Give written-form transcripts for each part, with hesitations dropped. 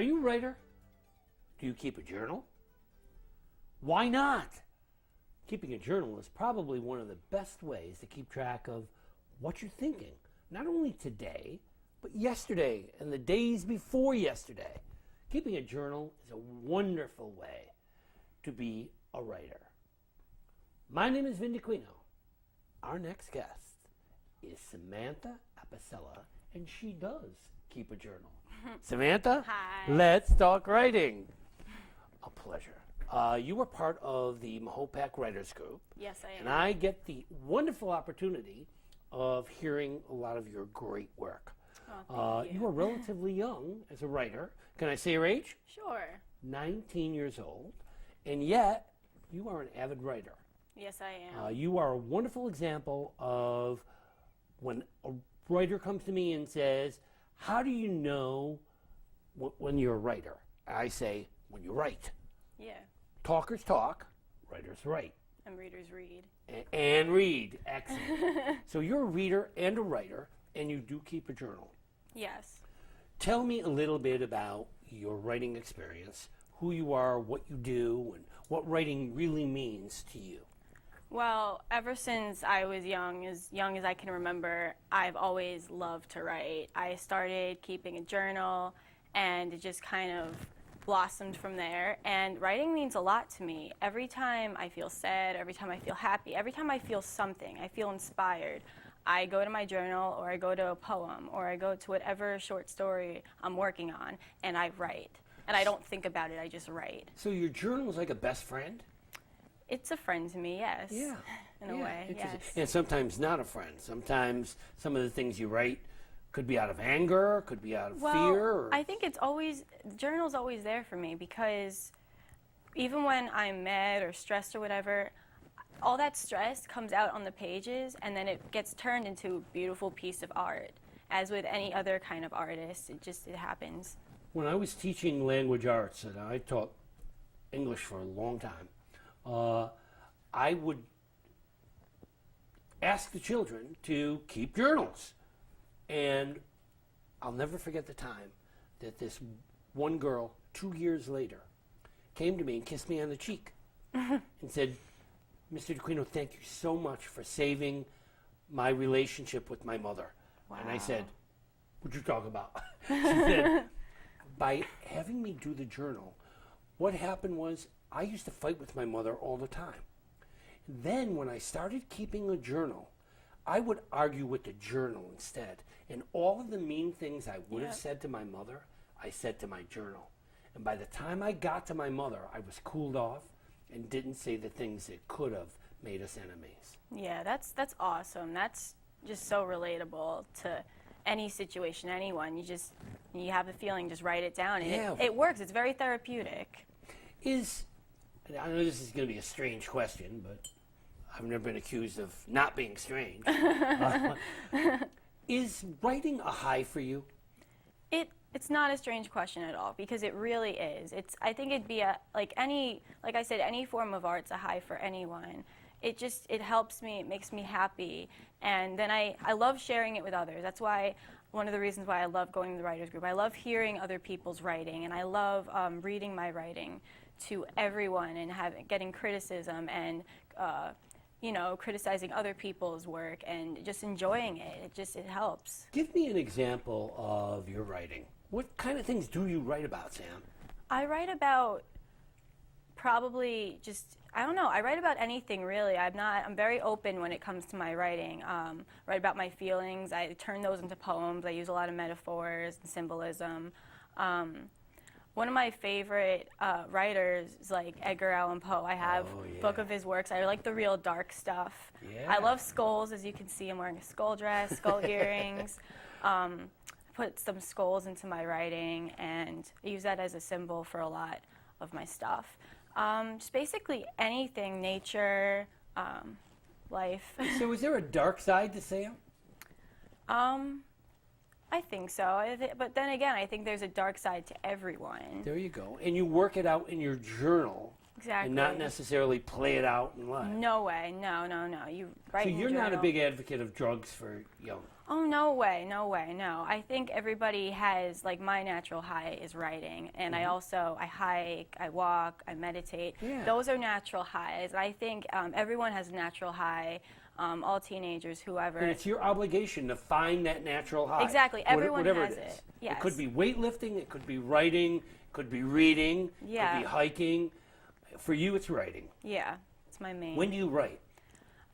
Are you a writer? Do you keep a journal? Why not? Keeping a journal is probably one of the best ways to keep track of what you're thinking, not only today, but yesterday and the days before yesterday. Keeping a journal is a wonderful way to be a writer. My name is Vin Dacquino. Our next guest is Samantha Apicella, and she does keep a journal. Samantha, Hi. Let's talk writing. A pleasure. You were part of the Mahopac Writers Group. Yes, I am. And I get the wonderful opportunity of hearing a lot of your great work. Oh, thank you. You are relatively young as a writer. Can I say your age? Sure. 19 years old. And yet, you are an avid writer. Yes, I am. You are a wonderful example of when a writer comes to me and says, how do you know when you're a writer? I say, when you write. Yeah. Talkers talk, writers write. And readers read. And read. Excellent. So you're a reader and a writer, and you do keep a journal. Yes. Tell me a little bit about your writing experience, who you are, what you do, and what writing really means to you. Well, ever since I was young as I can remember, I've always loved to write. I started keeping a journal, and it just kind of blossomed from there. And writing means a lot to me. Every time I feel sad, every time I feel happy, every time I feel something, I feel inspired, I go to my journal, or I go to a poem, or I go to whatever short story I'm working on, and I write. And I don't think about it, I just write. So your journal is like a best friend? It's a friend to me, yes. Yeah. In a way, yes. And sometimes not a friend. Sometimes some of the things you write could be out of anger, could be out of fear. Or... I think it's always, the journal's always there for me, because even when I'm mad or stressed or whatever, all that stress comes out on the pages, and then it gets turned into a beautiful piece of art. As with any other kind of artist, it happens. When I was teaching language arts, and I taught English for a long time, I would ask the children to keep journals. And I'll never forget the time that this one girl, 2 years later, came to me and kissed me on the cheek and said, Mr. Dacquino, thank you so much for saving my relationship with my mother. Wow. And I said, what'd you talk about? She said, by having me do the journal, what happened was I used to fight with my mother all the time. Then when I started keeping a journal, I would argue with the journal instead. And all of the mean things I would have said to my mother, I said to my journal. And by the time I got to my mother, I was cooled off and didn't say the things that could have made us enemies. Yeah, that's awesome. That's just so relatable to any situation, anyone. You have a feeling, just write it down. And it works. It's very therapeutic. I know this is going to be a strange question, but I've never been accused of not being strange. Is writing a high for you? It's not a strange question at all, because it really is. I think it'd be like I said, any form of art's a high for anyone. It helps me, it makes me happy, and then I love sharing it with others. That's why, one of the reasons why I love going to the writers group. I love hearing other people's writing, and I love reading my writing to everyone and getting criticism and criticizing other people's work and just enjoying it. It helps. Give me an example of your writing. What kind of things do you write about, Sam? I write about probably I don't know. I write about anything, really. I'm very open when it comes to my writing. Write about my feelings. I turn those into poems. I use a lot of metaphors and symbolism. One of my favorite writers is like Edgar Allan Poe. I have a book of his works. I like the real dark stuff. Yeah. I love skulls. As you can see, I'm wearing a skull dress, skull earrings. I put some skulls into my writing, and I use that as a symbol for a lot of my stuff. Just basically anything, nature, life. So is there a dark side to Sam? I think so. But then again, I think there's a dark side to everyone. There you go. And you work it out in your journal Exactly. and not necessarily play it out in life. No way. No. You write So in you're your not a journal. big advocate of drugs for young. Oh, no way. No. I think everybody has, like, my natural high is writing. And I hike, I walk, I meditate. Yeah. Those are natural highs. And I think everyone has a natural high, all teenagers, whoever. And it's your obligation to find that natural high. Exactly. Everyone whatever has it is. it. Yes. It could be weightlifting, it could be writing, it could be reading, it Yeah. could be hiking. For you, it's writing. Yeah, it's my main. When do you write?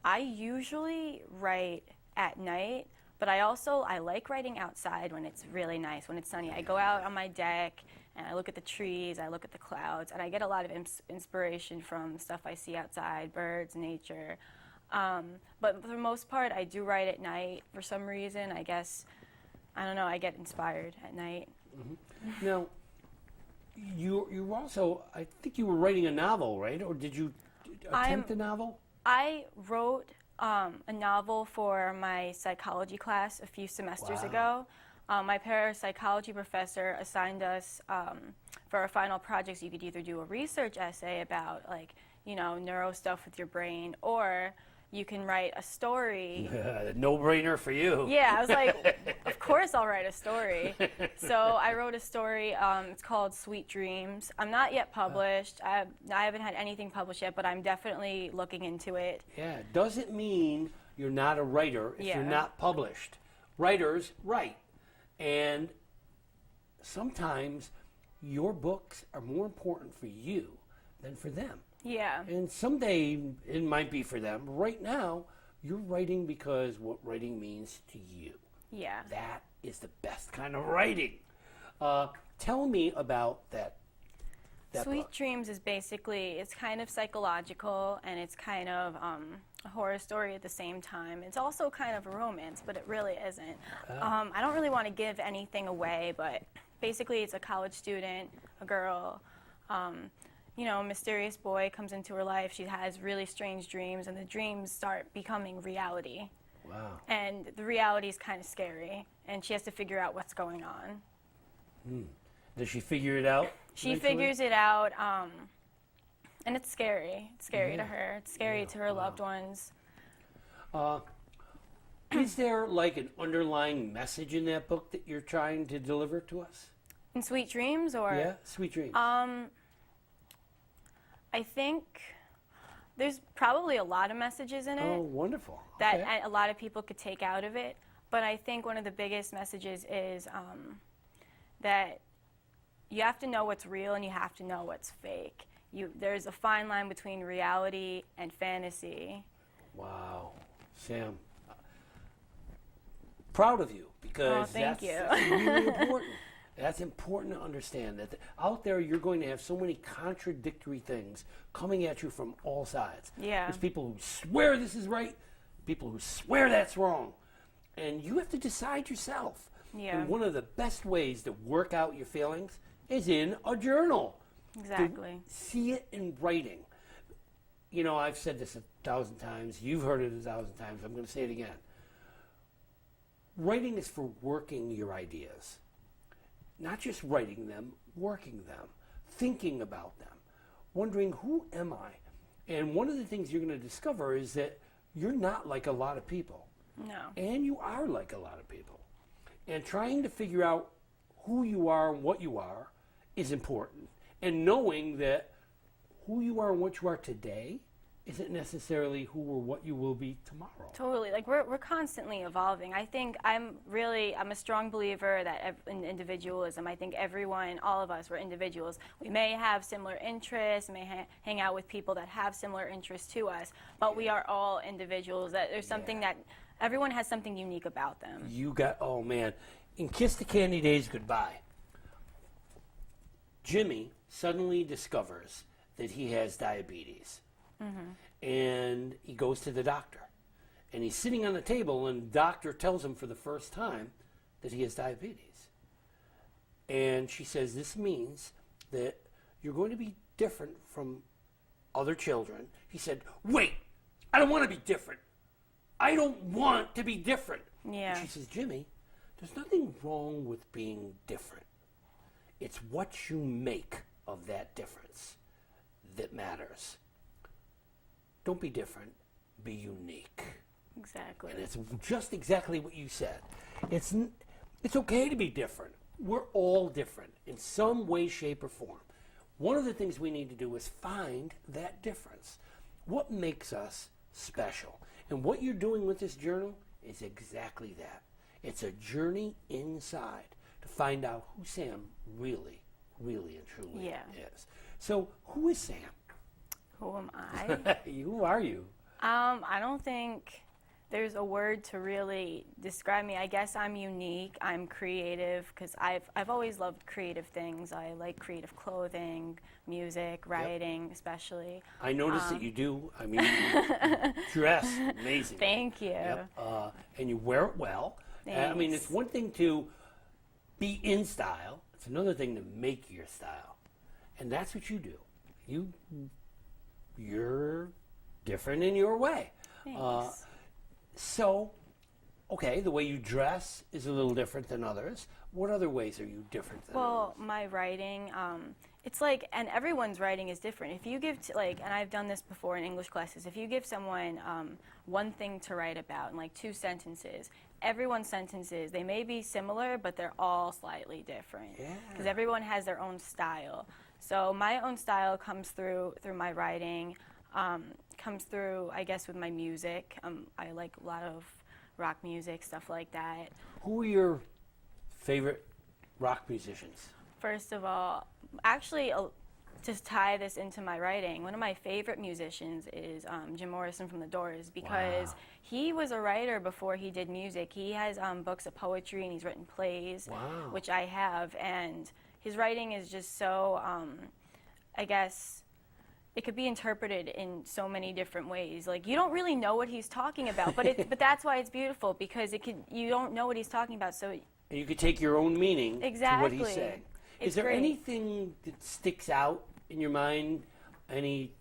I usually write at night, but I like writing outside when it's really nice, when it's sunny. I go out on my deck and I look at the trees, I look at the clouds, and I get a lot of inspiration from stuff I see outside, birds, nature. But for the most part, I do write at night for some reason. I guess, I don't know, I get inspired at night. Mm-hmm. Now, you also, I think you were writing a novel, right? Or did you attempt a novel? I wrote a novel for my psychology class a few semesters ago. My parapsychology professor assigned us for our final projects, you could either do a research essay about, like, neuro stuff with your brain, or you can write a story. No-brainer for you. Yeah, I was like, of course I'll write a story. So I wrote a story. It's called Sweet Dreams. I'm not yet published. I haven't had anything published yet, but I'm definitely looking into it. Yeah, doesn't mean you're not a writer if you're not published. Writers write. And sometimes your books are more important for you than for them. Yeah. And someday it might be for them. Right now, you're writing because what writing means to you. Yeah. That is the best kind of writing. Tell me about that Sweet book. Dreams is basically, it's kind of psychological, and it's kind of a horror story at the same time. It's also kind of a romance, but it really isn't. I don't really want to give anything away, but basically it's a college student, a girl, a mysterious boy comes into her life. She has really strange dreams, and the dreams start becoming reality. Wow. And the reality is kind of scary, and she has to figure out what's going on. Does she figure it out? She eventually? figures it out, and it's scary. It's scary to her. It's scary to her loved ones. Is there like an underlying message in that book that you're trying to deliver to us? In Sweet Dreams, or? Yeah, Sweet Dreams. I think there's probably a lot of messages in it. Oh, wonderful. That Okay. a lot of people could take out of it. But I think one of the biggest messages is that you have to know what's real and you have to know what's fake. There's a fine line between reality and fantasy. Wow. Sam, proud of you, because thank that's you. really important. That's important to understand, that out there you're going to have so many contradictory things coming at you from all sides. Yeah. There's people who swear this is right, people who swear that's wrong. And you have to decide yourself. Yeah. And one of the best ways to work out your feelings is in a journal. Exactly. To see it in writing. I've said this 1,000 times. You've heard it 1,000 times. I'm going to say it again. Writing is for working your ideas. Not just writing them, working them, thinking about them, wondering, who am I? And one of the things you're going to discover is that you're not like a lot of people. No. And you are like a lot of people. And trying to figure out who you are and what you are is important. And knowing that who you are and what you are today isn't necessarily who or what you will be tomorrow. Totally. Like, we're constantly evolving. I think I'm a strong believer that in individualism. I think all of us, we're individuals. We may have similar interests, may hang out with people that have similar interests to us, but we are all individuals. That there's something that everyone has something unique about them. Oh man, in Kiss the Candy Days Goodbye, Jimmy suddenly discovers that he has diabetes. And he goes to the doctor. And he's sitting on the table, and the doctor tells him for the first time that he has diabetes. And she says, this means that you're going to be different from other children. He said, wait, I don't want to be different. I don't want to be different. Yeah. And she says, Jimmy, there's nothing wrong with being different. It's what you make of that difference. that matters. Don't be different, be unique. Exactly. And it's just exactly what you said. It's okay to be different. We're all different in some way, shape, or form. One of the things we need to do is find that difference. What makes us special? And what you're doing with this journal is exactly that. It's a journey inside to find out who Sam really, really and truly is. So, who is Sam? Who am I? Who are you? I don't think there's a word to really describe me. I guess I'm unique. I'm creative because I've always loved creative things. I like creative clothing, music, writing, especially. I noticed that you do. I mean, you dress amazing. Thank you. Yep. And you wear it well. I mean, it's one thing to be in style. It's another thing to make your style. And that's what you do. You're different in your way. Thanks. So, okay, the way you dress is a little different than others. What other ways are you different than others? My writing, it's like, and everyone's writing is different. If you give, and I've done this before in English classes, if you give someone one thing to write about in like 2 sentences, everyone's sentences, they may be similar, but they're all slightly different. Because everyone has their own style. So my own style comes through my writing, comes through, I guess, with my music. I like a lot of rock music, stuff like that. Who are your favorite rock musicians? First of all, actually, to tie this into my writing, one of my favorite musicians is Jim Morrison from The Doors, because he was a writer before he did music. He has books of poetry and he's written plays, which I have, and his writing is just so, I guess, it could be interpreted in so many different ways. Like, you don't really know what he's talking about, but that's why it's beautiful, because you don't know what he's talking about, so and you could take your own meaning to what he's saying. It's Is there great. anything that sticks out in your mind? Anything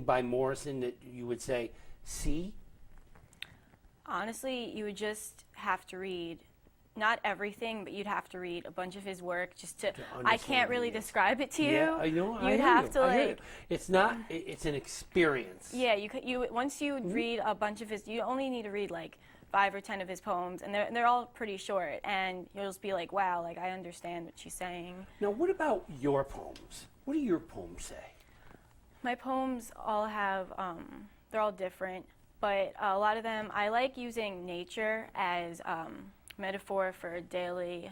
by Morrison that you would say, see? Honestly, you would just have to read, not everything, but you'd have to read a bunch of his work just to I can't really describe it to you. Yeah, I know. You'd have to, like, it's not. It's an experience. Yeah, you once you read a bunch of his, you only need to read like 5 or 10 of his poems, and they're all pretty short, and you'll just be like, wow, like I understand what she's saying. Now, what about your poems? What do your poems say? My poems all have, they're all different, but a lot of them, I like using nature as metaphor for daily,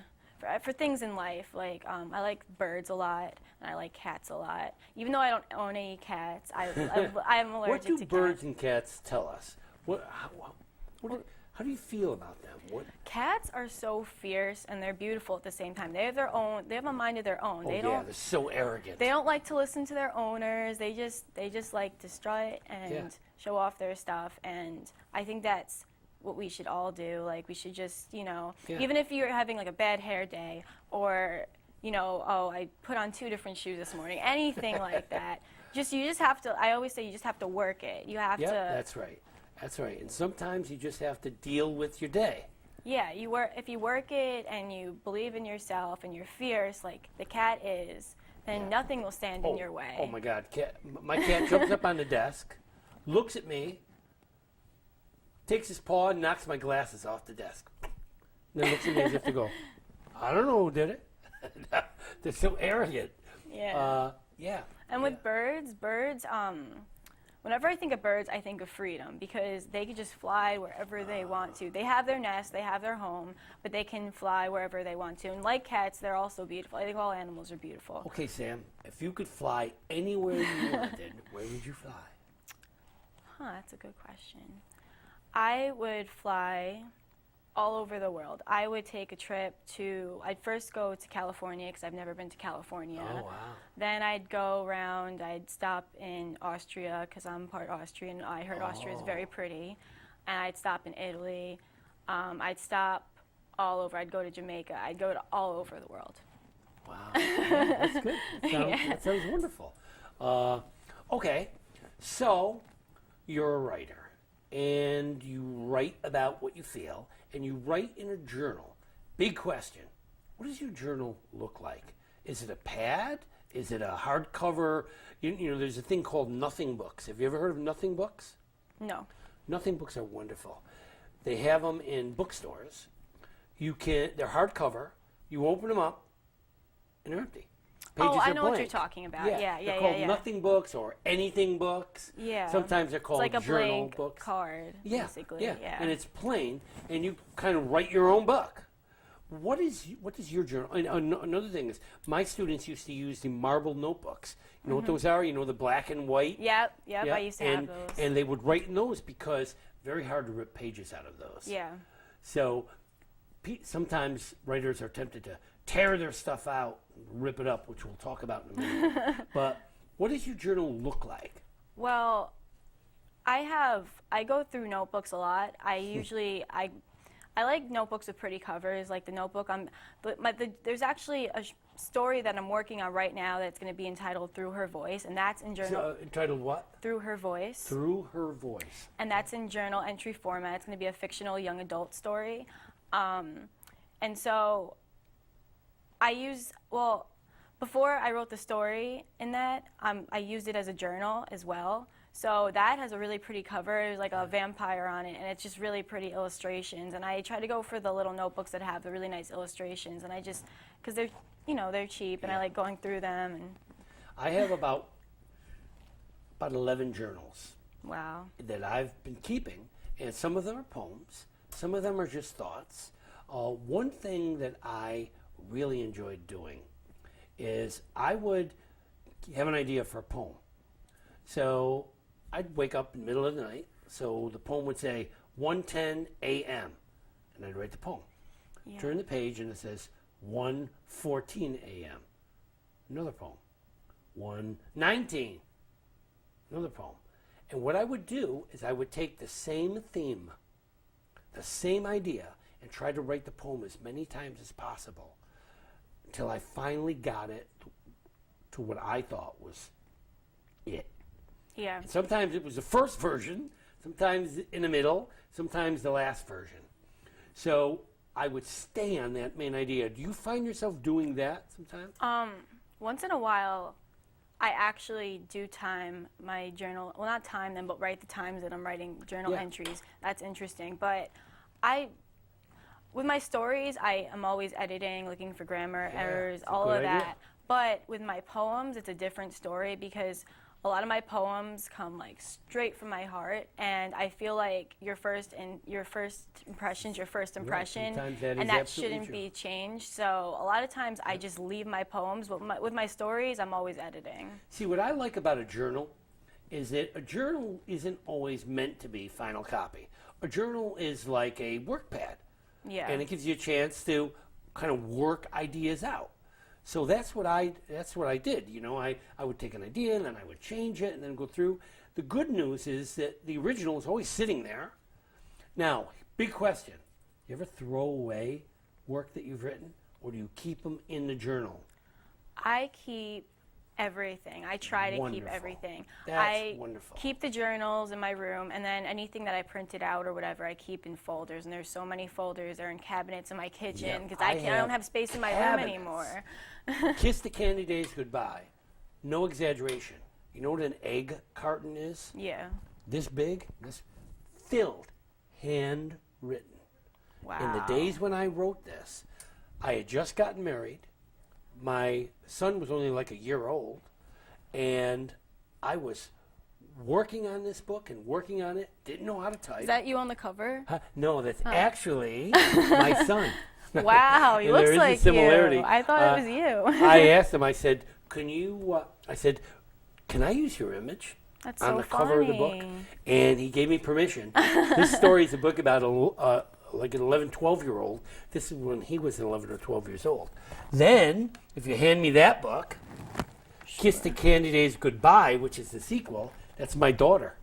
for things in life. Like, I like birds a lot, and I like cats a lot. Even though I don't own any cats, I'm allergic to cats. What do birds and cats tell us? How do you feel about them? Cats are so fierce, and they're beautiful at the same time. They have their own. They have a mind of their own. They're so arrogant. They don't like to listen to their owners. They just like to strut and show off their stuff. And I think that's what we should all do. Like, we should just, even if you're having like a bad hair day, or I put on 2 different shoes this morning, anything like that. You just have to. I always say you just have to work it. You have to. That's right. That's right. And sometimes you just have to deal with your day. Yeah, if you work it and you believe in yourself and you're fierce, like the cat is, then nothing will stand in your way. Oh my God! My cat jumps up on the desk, looks at me, takes his paw and knocks my glasses off the desk. Then looks at me as if to go, I don't know who did it. They're so arrogant. Yeah. And with birds, whenever I think of birds, I think of freedom, because they can just fly wherever they want to. They have their nest, they have their home, but they can fly wherever they want to. And like cats, they're also beautiful. I think all animals are beautiful. Okay, Sam, if you could fly anywhere you wanted, where would you fly? That's a good question. I would fly all over the world. I would take a trip I'd first go to California, because I've never been to California. Oh, wow. Then I'd go around, I'd stop in Austria, because I'm part Austrian. I heard Austria is very pretty. And I'd stop in Italy. I'd stop all over. I'd go to Jamaica. I'd go to all over the world. Wow. Yeah, that's good. That sounds wonderful. Okay, so you're a writer, and you write about what you feel, and you write in a journal. Big question. What does your journal look like? Is it a pad? Is it a hardcover? You know, there's a thing called nothing books. Have you ever heard of nothing books? No. Nothing books are wonderful. They have them in bookstores. They're hardcover. You open them up, and they're empty. Pages I are know what blank. you're talking about. Yeah. They're called nothing books or anything books. Yeah. Sometimes they're called It's like a journal blank books. card, basically. Yeah, and it's plain, and you kind of write your own book. What is your journal? And another thing is, my students used to use the marble notebooks. You know what those are? You know, the black and white? Yep, I used to have those. And they would write in those because very hard to rip pages out of those. Yeah. So sometimes writers are tempted to tear their stuff out, rip it up, which we'll talk about in a minute. But what does your journal look like? Well, I go through notebooks a lot. I like notebooks with pretty covers, like the notebook. There's actually a story that I'm working on right now that's going to be entitled Through Her Voice, and that's in journal. Entitled what? Through Her Voice. Through Her Voice. And that's in journal entry format. It's going to be a fictional young adult story. And so before I wrote the story in that, I used it as a journal as well. So that has a really pretty cover. There's like a vampire on it, and it's just really pretty illustrations. And I try to go for the little notebooks that have the really nice illustrations. And because they're cheap, and I like going through them. And I have about 11 journals. Wow. That I've been keeping, and some of them are poems. Some of them are just thoughts. One thing that I really enjoyed doing is I would have an idea for a poem. So I'd wake up in the middle of the night, so the poem would say 1:10 a.m., and I'd write the poem. Yeah. Turn the page, and it says 1:14 a.m., another poem. 1:19, another poem. And what I would do is I would take the same theme, the same idea, and try to write the poem as many times as possible until I finally got it to what I thought was it. Yeah. And sometimes it was the first version, sometimes in the middle, sometimes the last version. So I would stay on that main idea. Do you find yourself doing that sometimes? Once in a while, I actually do time my journal. Well, not time them, but write the times that I'm writing journal entries. That's interesting. But with my stories, I am always editing, looking for grammar errors, all of that. Idea. But with my poems, it's a different story because a lot of my poems come like straight from my heart, and I feel like your first impression's your first impression, and that shouldn't be changed. So a lot of times I just leave my poems, but with my stories, I'm always editing. See, what I like about a journal is that a journal isn't always meant to be final copy. A journal is like a work pad, and it gives you a chance to kind of work ideas out. So that's what I did. You know, I would take an idea and then I would change it and then go through. The good news is that the original is always sitting there. Now, big question. You ever throw away work that you've written, or do you keep them in the journal? I keep everything. I try to keep everything. That's wonderful. Keep the journals in my room, and then anything that I printed out or whatever, I keep in folders. And there's so many folders. They're in cabinets in my kitchen because I don't have space in my room anymore. Kiss the candy days goodbye. No exaggeration. You know what an egg carton is? Yeah. This big, this filled, handwritten. Wow. In the days when I wrote this, I had just gotten married. My son was only like a year old, and I was working on this book and working on it. Didn't know how to type. Is that you on the cover? No, that's actually my son. Wow, he looks like similarity. you. I thought it was you. I asked him, I said, can I use your image That's on so the cover of the book? funny. And he gave me permission. This story is a book about like an 11, 12-year-old. This is when he was 11 or 12 years old. Then, if you hand me that book, Kiss the Candy Days Goodbye, which is the sequel, that's my daughter.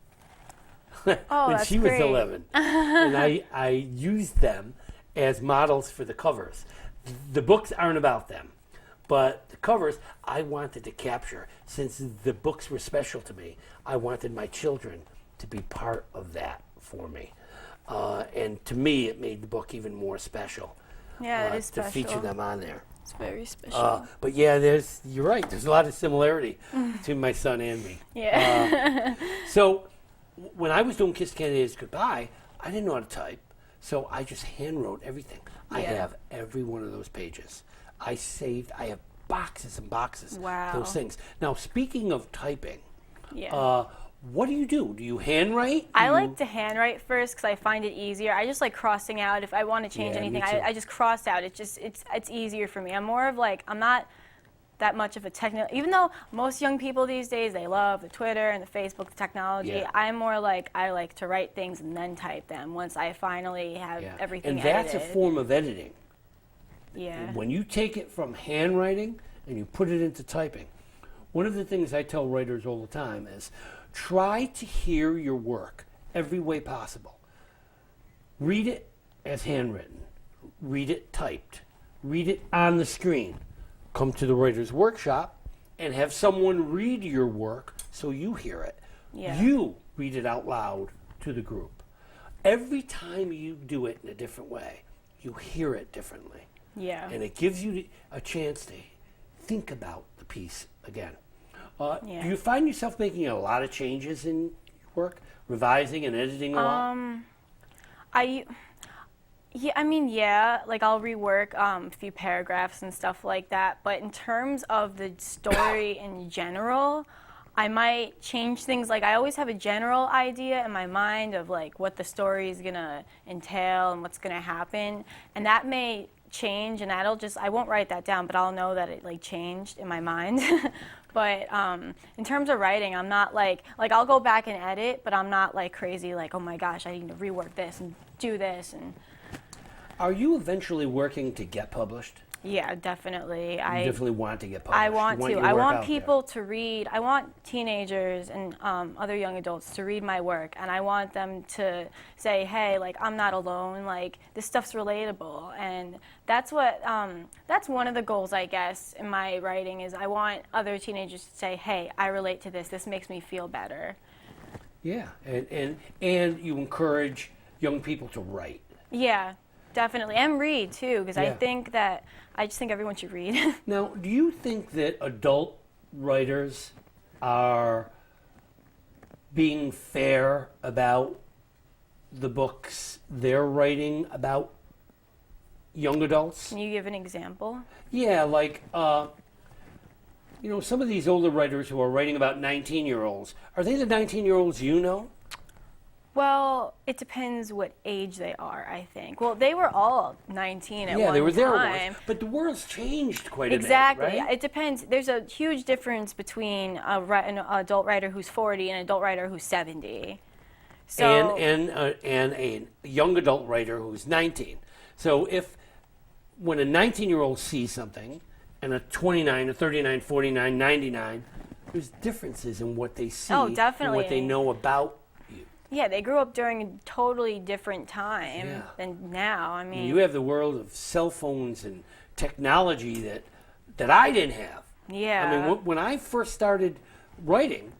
Oh, when that's she was great. 11. And I used them as models for the covers. The books aren't about them, but the covers I wanted to capture. Since the books were special to me, I wanted my children to be part of that for me. And to me, it made the book even more special. Yeah, it is to special. feature them on there. It's very special. But yeah, you're right. There's a lot of similarity between my son and me. Yeah. So when I was doing Kiss Candidates Goodbye, I didn't know how to type. So I just hand wrote everything. I Yeah. have every one of those pages. I have boxes and boxes Wow. of those things. Now, speaking of typing, Yeah. what do? Do you handwrite? I like to handwrite first because I find it easier. I just like crossing out. If I want to change Yeah, me anything, too. I just cross out. It's easier for me. I'm more of like, I'm not that much of a technical, even though most young people these days, they love the Twitter and the Facebook, the technology. Yeah. I'm more like, I like to write things and then type them once I finally have Yeah. everything And that's edited. a form of editing. Yeah. When you take it from handwriting and you put it into typing, one of the things I tell writers all the time is try to hear your work every way possible. Read it as handwritten, read it typed, read it on the screen. Come to the writer's workshop and have someone read your work so you hear it. Yeah. You read it out loud to the group. Every time you do it in a different way, you hear it differently. Yeah. And it gives you a chance to think about the piece again. Yeah. Do you find yourself making a lot of changes in your work, revising and editing a lot? Yeah, like I'll rework a few paragraphs and stuff like that. But in terms of the story in general, I might change things. Like I always have a general idea in my mind of like what the story is gonna entail and what's gonna happen, and that may change, and I won't write that down, but I'll know that it like changed in my mind. But in terms of writing, I'm not like I'll go back and edit, but I'm not like crazy like, oh my gosh, I need to rework this and do this. And Are you eventually working to get published? yeah, definitely. You I definitely want to get published. I You want to. your I work want out people to read. I want teenagers and other young adults to read my work, and I want them to say, "Hey, like I'm not alone. Like this stuff's relatable." And that's what. That's one of the goals, I guess, in my writing is I want other teenagers to say, "Hey, I relate to this. This makes me feel better." there. Yeah, and you encourage young people to write. Yeah, definitely, and read too, because Yeah. I just think everyone should read. Now, do you think that adult writers are being fair about the books they're writing about young adults? Can you give an example? Yeah, like, some of these older writers who are writing about 19-year-olds, are they the 19-year-olds you know? Well, it depends what age they are, I think. Well, they were all 19 at Yeah, one they were there time. once, but the world's changed quite a Exactly. bit, right? It depends. There's a huge difference between an adult writer who's 40 and an adult writer who's 70. So and a young adult writer who's 19. So when a 19-year-old sees something and a 29, a 39, 49, 99, there's differences in what they see Oh, and definitely. what they know about you. yeah, they grew up during a totally different time Yeah. than now. I mean, You have the world of cell phones and technology that I didn't have. yeah. I mean, when I first started writing,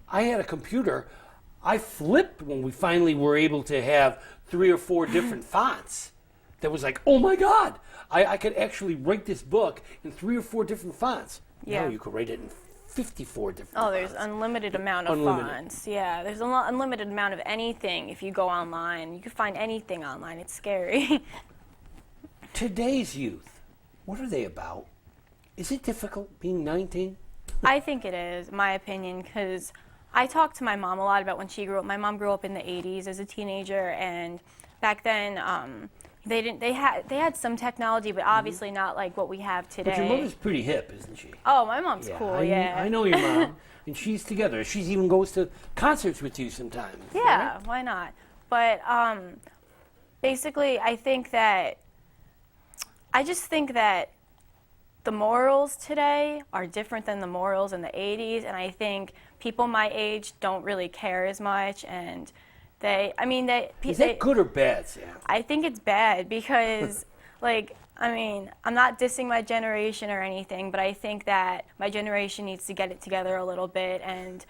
I had a computer. I flipped when we finally were able to have 3 or 4 different fonts. That was like, oh my God, I could actually write this book in 3 or 4 different fonts. Yeah. Now you could write it in 54 different Oh, fonts. there's unlimited amount of Unlimited. fonts. Yeah, there's an unlimited amount of anything if you go online. You can find anything online. It's scary. Today's youth, what are they about? Is it difficult being 19? I think it is, my opinion, because I talk to my mom a lot about when she grew up. My mom grew up in the 80s as a teenager, and back then they had some technology, but obviously not like what we have today. But your mother's pretty hip, isn't she? Oh, my mom's cool. I know your mom, and she's together. She even goes to concerts with you sometimes. is that Yeah, right? why not? But basically, I just think that the morals today are different than the morals in the 80s, and I think people my age don't really care as much, and Is that good or bad, Sam? I think it's bad because, I'm not dissing my generation or anything, but I think that my generation needs to get it together a little bit and,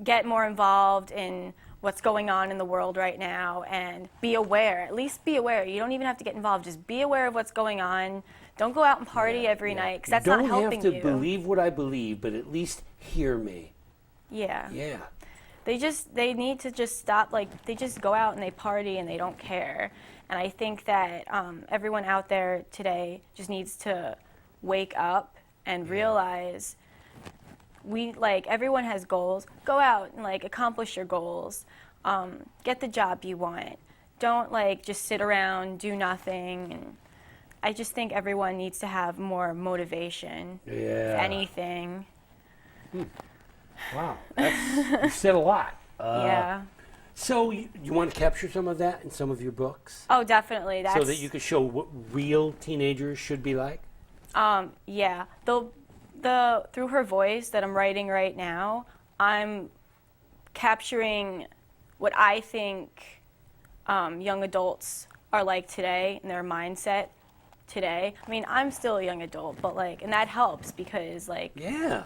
get more involved in what's going on in the world right now and be aware. At least be aware. You don't even have to get involved. Just be aware of what's going on. Don't go out and party every night because that's not helping you. Don't have to believe what I believe, but at least hear me. Yeah. Yeah. They need to just stop, like, they just go out and they party and they don't care. And I think that everyone out there today just needs to wake up and realize everyone has goals. Go out and, like, accomplish your goals. Get the job you want. Don't, like, just sit around, do nothing. And I just think everyone needs to have more motivation, if anything. Wow, you said a lot. Yeah. So you want to capture some of that in some of your books? Oh, definitely. So that you could show what real teenagers should be like? Yeah. Through her voice that I'm writing right now, I'm capturing what I think young adults are like today and their mindset today. I mean, I'm still a young adult, but and that helps because yeah.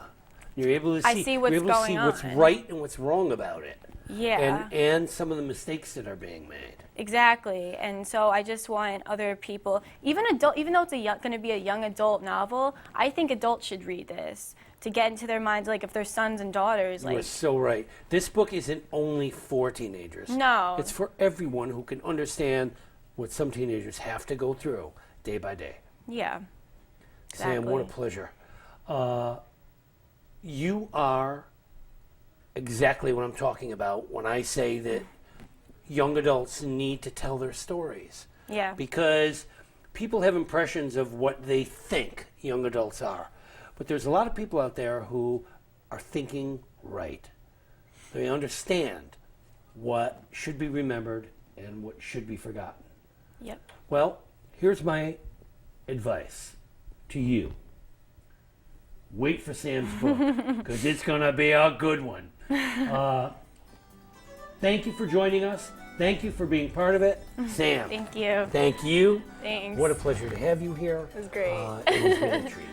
You're able to see, I see what's going on. what's right and what's wrong about it. Yeah. And some of the mistakes that are being made. Exactly. And so I just want other people, even though it's going to be a young adult novel, I think adults should read this to get into their minds, if they're sons and daughters. You're so right. This book isn't only for teenagers. No. It's for everyone who can understand what some teenagers have to go through day by day. Yeah. Exactly. Sam, what a pleasure. You are exactly what I'm talking about when I say that young adults need to tell their stories. Yeah. Because people have impressions of what they think young adults are. But there's a lot of people out there who are thinking right. They understand what should be remembered and what should be forgotten. Yep. Well, here's my advice to you. Wait for Sam's book, because it's going to be a good one. Thank you for joining us. Thank you for being part of it. Sam. Thank you. Thank you. Thanks. What a pleasure to have you here. It was great. It has been a treat.